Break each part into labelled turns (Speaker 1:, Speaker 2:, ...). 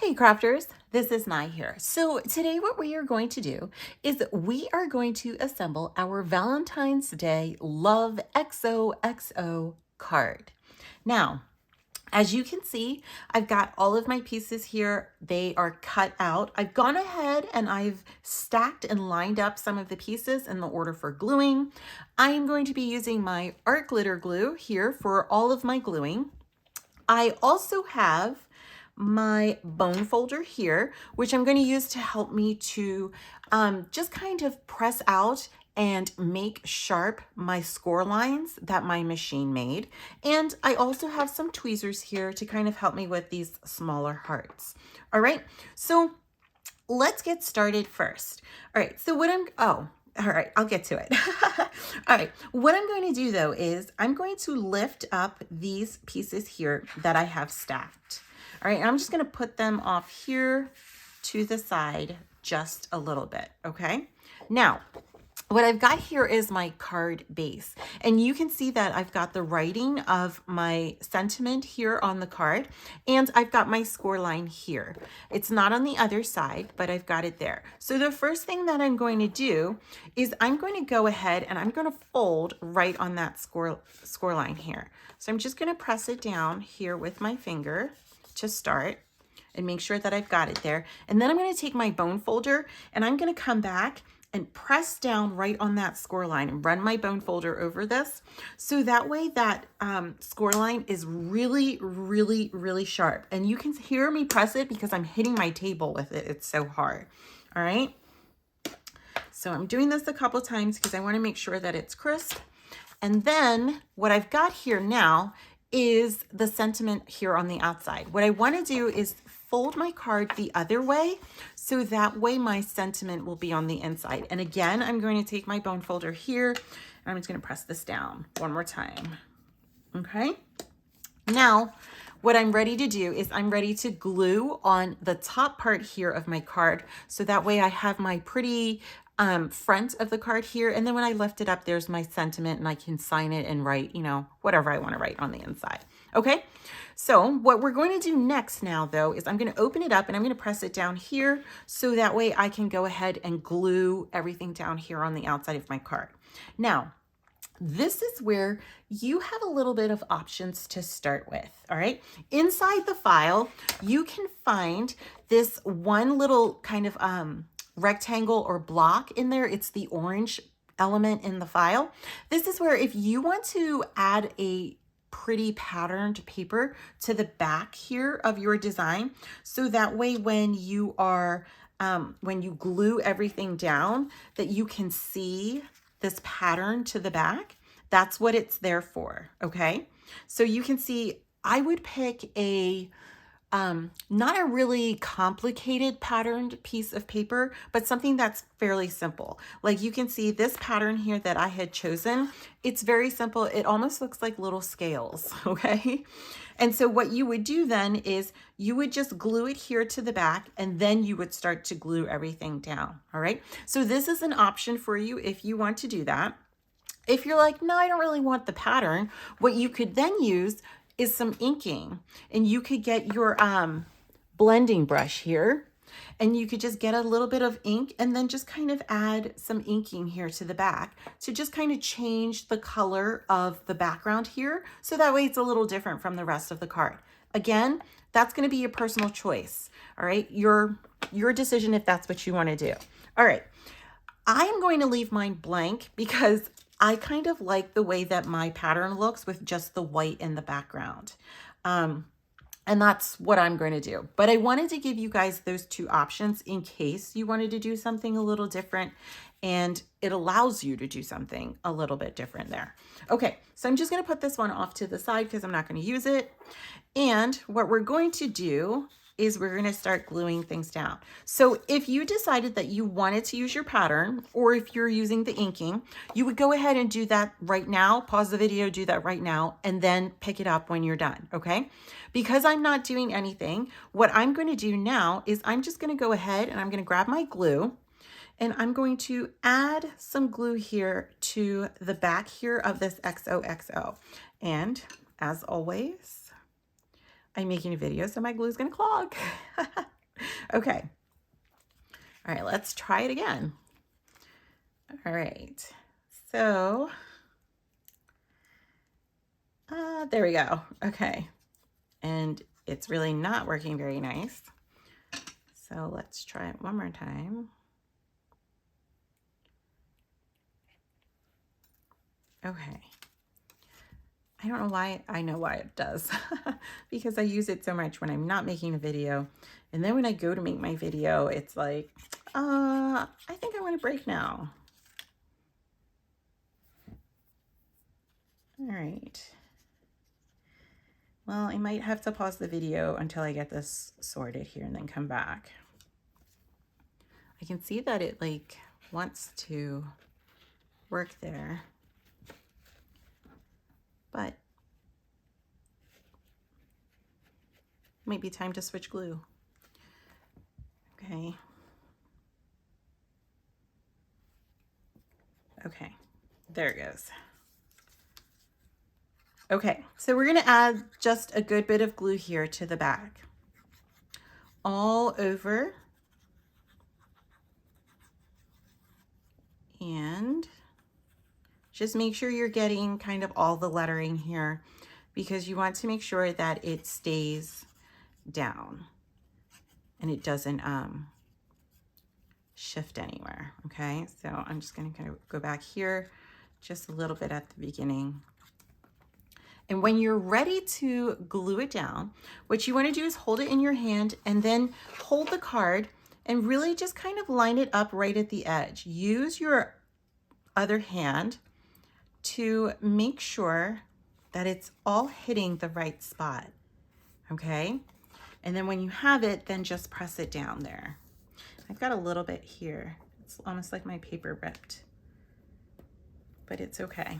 Speaker 1: Hey crafters, this is Nye here. So today what we are going to do is we are going to assemble our Valentine's Day Love XOXO card. Now, as you can see, I've got all of my pieces here. They are cut out. I've gone ahead and I've stacked and lined up some of the pieces in the order for gluing. I am going to be using my art glitter glue here for all of my gluing. I also have my bone folder here, which I'm going to use to help me to just kind of press out and make sharp my score lines that my machine made. And I also have some tweezers here to kind of help me with these smaller hearts. All right, so let's get started first. All right, so all right, I'll get to it. All right, what I'm going to do though is I'm going to lift up these pieces here that I have stacked. All right, I'm just going to put them off here to the side just a little bit, okay? Now, what I've got here is my card base, and you can see that I've got the writing of my sentiment here on the card, and I've got my score line here. It's not on the other side, but I've got it there. So the first thing that I'm going to do is I'm going to go ahead and I'm going to fold right on that score line here. So I'm just going to press it down here with my finger to start and make sure that I've got it there. And then I'm going to take my bone folder and I'm going to come back and press down right on that score line and run my bone folder over this. So that way that score line is really, really, really sharp. And you can hear me press it because I'm hitting my table with it. It's so hard. All right. So I'm doing this a couple times because I want to make sure that it's crisp. And then what I've got here now is the sentiment here on the outside. What I want to do is fold my card the other way, so that way my sentiment will be on the inside. And again, I'm going to take my bone folder here, and I'm just going to press this down one more time. Okay. Now, what I'm ready to do is I'm ready to glue on the top part here of my card, so that way I have my pretty front of the card here, and then when I lift it up, there's my sentiment and I can sign it and write, you know, whatever I want to write on the inside. Okay, so what we're going to do next now though is I'm going to open it up and I'm going to press it down here, so that way I can go ahead and glue everything down here on the outside of my card. Now, this is where you have a little bit of options to start with. All right, inside the file you can find this one little kind of rectangle or block in there. It's the orange element in the file. This is where if you want to add a pretty patterned paper to the back here of your design, so that way when you are when you glue everything down, that you can see this pattern to the back. That's what it's there for. Okay, so you can see I would pick a not a really complicated patterned piece of paper, but something that's fairly simple. Like you can see this pattern here that I had chosen, it's very simple. It almost looks like little scales, okay? And so what you would do then is you would just glue it here to the back, and then you would start to glue everything down, all right? So this is an option for you if you want to do that. If you're like, no, I don't really want the pattern, what you could then use is some inking, and you could get your blending brush here, and you could just get a little bit of ink and then just kind of add some inking here to the back to just kind of change the color of the background here, so that way it's a little different from the rest of the card. Again, that's going to be your personal choice. All right, your decision if that's what you want to do. All right, I am going to leave mine blank because I kind of like the way that my pattern looks with just the white in the background. And that's what I'm going to do. But I wanted to give you guys those two options in case you wanted to do something a little different, and it allows you to do something a little bit different there. Okay, so I'm just going to put this one off to the side because I'm not going to use it. And what we're going to do is we're going to start gluing things down. So if you decided that you wanted to use your pattern, or if you're using the inking, you would go ahead and do that right now. Pause the video, do that right now, and then pick it up when you're done, okay? Because I'm not doing anything, what I'm going to do now is I'm just going to go ahead and I'm going to grab my glue, and I'm going to add some glue here to the back here of this XOXO. And as always, I'm making a video, so my glue is going to clog. Okay. All right, let's try it again. All right. So, there we go. Okay. And it's really not working very nice. So let's try it one more time. Okay. I don't know why. I know why it does. Because I use it so much when I'm not making a video. And then when I go to make my video, it's like, I think I want to break now. All right. Well, I might have to pause the video until I get this sorted here and then come back. I can see that it like wants to work there, but might be time to switch glue. Okay. Okay, there it goes. Okay, so we're gonna add just a good bit of glue here to the back. All over. And just make sure you're getting kind of all the lettering here because you want to make sure that it stays down and it doesn't shift anywhere. Okay, so I'm just going to kind of go back here just a little bit at the beginning. And when you're ready to glue it down, what you want to do is hold it in your hand and then hold the card and really just kind of line it up right at the edge. Use your other hand to make sure that it's all hitting the right spot, okay? And then when you have it, then just press it down there. I've got a little bit here. It's almost like my paper ripped, but it's okay.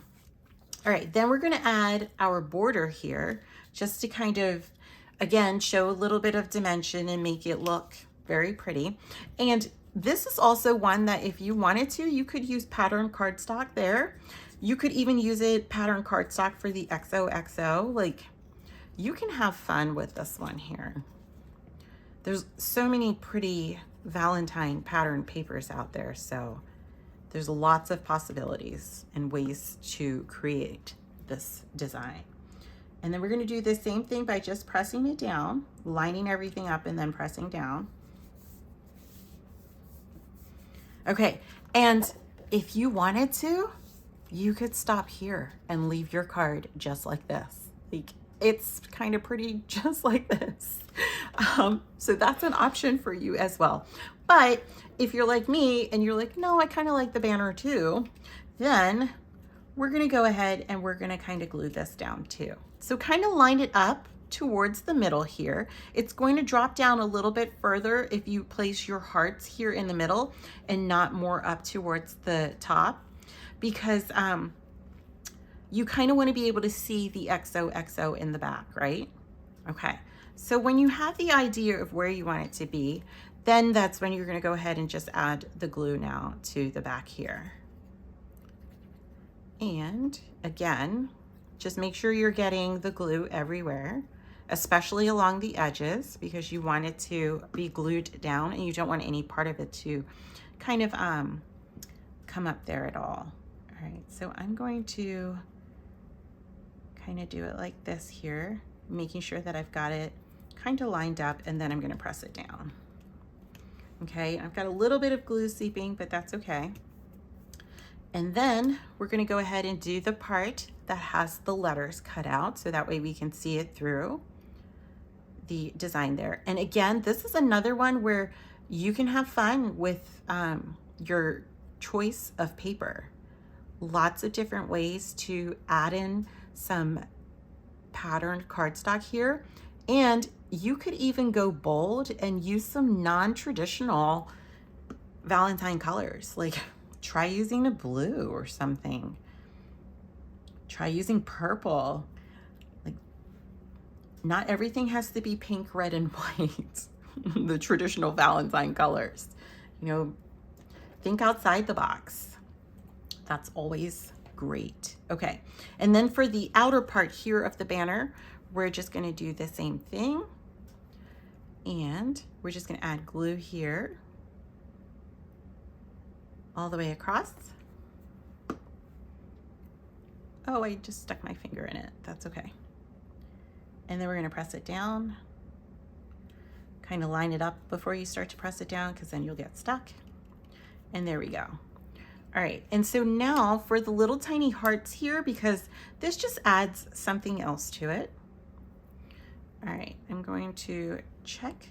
Speaker 1: All right, then we're gonna add our border here just to kind of, again, show a little bit of dimension and make it look very pretty. And this is also one that if you wanted to, you could use pattern cardstock there. You could even use it pattern cardstock for the XOXO. Like, you can have fun with this one here. There's so many pretty Valentine pattern papers out there, so there's lots of possibilities and ways to create this design. And then we're gonna do the same thing by just pressing it down, lining everything up and then pressing down. Okay, and if you wanted to, you could stop here and leave your card just like this. Like, it's kind of pretty just like this. So that's an option for you as well. But if you're like me and you're like, no, I kind of like the banner too, then we're gonna go ahead and we're gonna kind of glue this down too. So kind of line it up towards the middle here. It's going to drop down a little bit further if you place your hearts here in the middle and not more up towards the top, because you kind of want to be able to see the XOXO in the back, right? Okay, so when you have the idea of where you want it to be, then that's when you're going to go ahead and just add the glue now to the back here. And again, just make sure you're getting the glue everywhere, especially along the edges, because you want it to be glued down and you don't want any part of it to kind of come up there at all. All right, so I'm going to kind of do it like this here, making sure that I've got it kind of lined up, and then I'm going to press it down. Okay, I've got a little bit of glue seeping, but that's okay. And then we're going to go ahead and do the part that has the letters cut out, so that way we can see it through the design there. And again, this is another one where you can have fun with your choice of paper. Lots of different ways to add in some patterned cardstock here. And you could even go bold and use some non-traditional Valentine colors. Like, try using a blue or something. Try using purple. Like, not everything has to be pink, red, and white. The traditional Valentine colors. You know, think outside the box. That's always great. Okay, and then for the outer part here of the banner, we're just going to do the same thing. And we're just going to add glue here all the way across. Oh, I just stuck my finger in it. That's okay. And then we're going to press it down. Kind of line it up before you start to press it down, because then you'll get stuck. And there we go. All right, and so now for the little tiny hearts here, because this just adds something else to it. All right, I'm going to check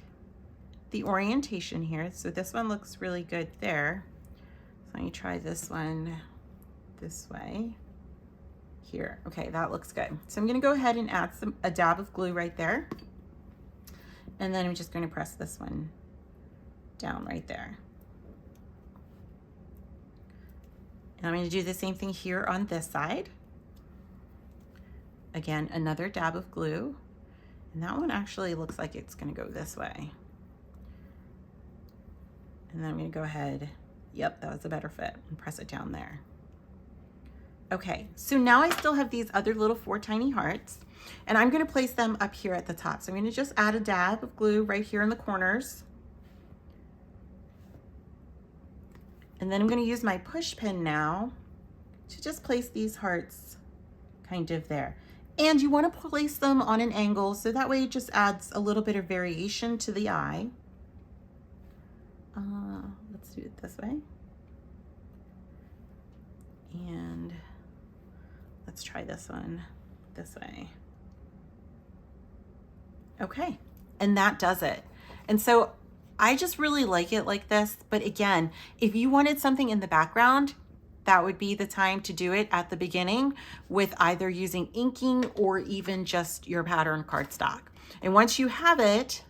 Speaker 1: the orientation here. So this one looks really good there. So let me try this one this way here. Okay, that looks good. So I'm gonna go ahead and add a dab of glue right there. And then I'm just gonna press this one down right there. And I'm going to do the same thing here on this side. Again, another dab of glue. And that one actually looks like it's going to go this way. And then I'm going to go ahead, yep, that was a better fit, and press it down there. Okay, so now I still have these other little 4 tiny hearts, and I'm going to place them up here at the top. So I'm going to just add a dab of glue right here in the corners. And then I'm going to use my push pin now to just place these hearts kind of there. And you want to place them on an angle, so that way it just adds a little bit of variation to the eye. Let's do it this way. And let's try this one this way. Okay, and that does it. And so I just really like it like this, but again, if you wanted something in the background, that would be the time to do it at the beginning with either using inking or even just your pattern cardstock. And once you have it,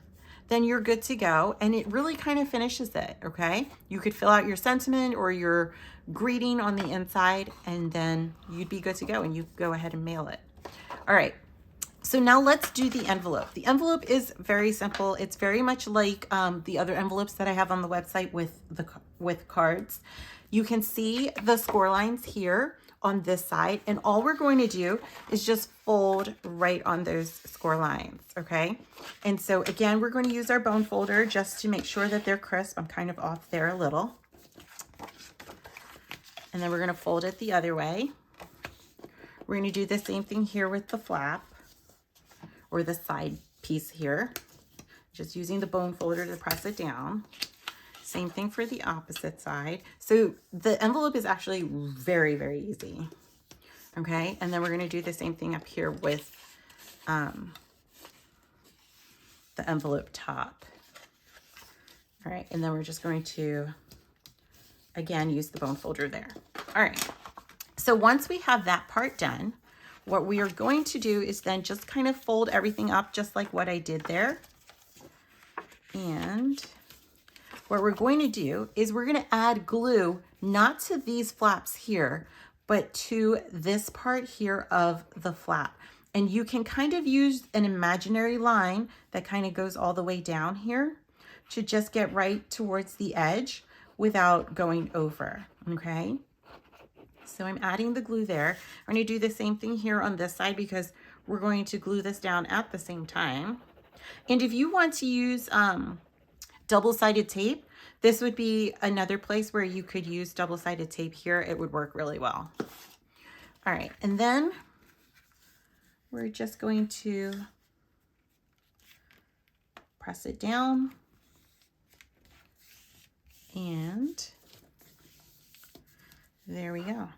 Speaker 1: then you're good to go, and it really kind of finishes it, okay? You could fill out your sentiment or your greeting on the inside, and then you'd be good to go, and you go ahead and mail it. All right. So now let's do the envelope. The envelope is very simple. It's very much like the other envelopes that I have on the website with cards. You can see the score lines here on this side, and all we're going to do is just fold right on those score lines, okay? And so again, we're going to use our bone folder just to make sure that they're crisp. I'm kind of off there a little. And then we're going to fold it the other way. We're going to do the same thing here with the flap, or the side piece here, just using the bone folder to press it down. Same thing for the opposite side. So the envelope is actually very, very easy. Okay, and then we're gonna do the same thing up here with the envelope top. All right, and then we're just going to, again, use the bone folder there. All right, so once we have that part done, what we are going to do is then just kind of fold everything up just like what I did there. And what we're going to do is we're going to add glue, not to these flaps here, but to this part here of the flap. And you can kind of use an imaginary line that kind of goes all the way down here to just get right towards the edge without going over, okay? So I'm adding the glue there. I'm going to do the same thing here on this side because we're going to glue this down at the same time. And if you want to use double-sided tape, this would be another place where you could use double-sided tape here. It would work really well. All right, and then we're just going to press it down, and there we go.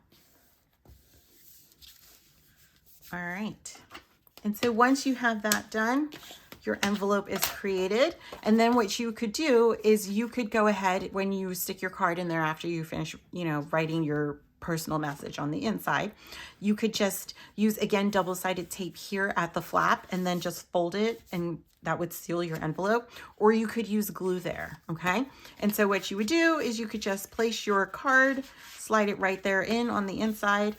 Speaker 1: All right, and so once you have that done, your envelope is created. And then what you could do is you could go ahead when you stick your card in there after you finish, writing your personal message on the inside, you could just use, again, double-sided tape here at the flap and then just fold it, and that would seal your envelope. Or you could use glue there, okay? And so what you would do is you could just place your card, slide it right there in on the inside,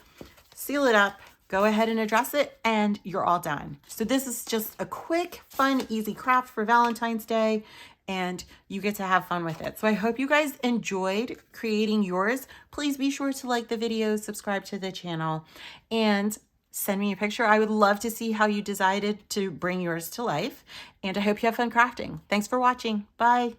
Speaker 1: seal it up, go ahead and address it, and you're all done. So this is just a quick, fun, easy craft for Valentine's Day, and you get to have fun with it. So I hope you guys enjoyed creating yours. Please be sure to like the video, subscribe to the channel, and Send me a picture. I would love to see how you decided to bring yours to life. And I hope you have fun crafting. Thanks for watching. Bye.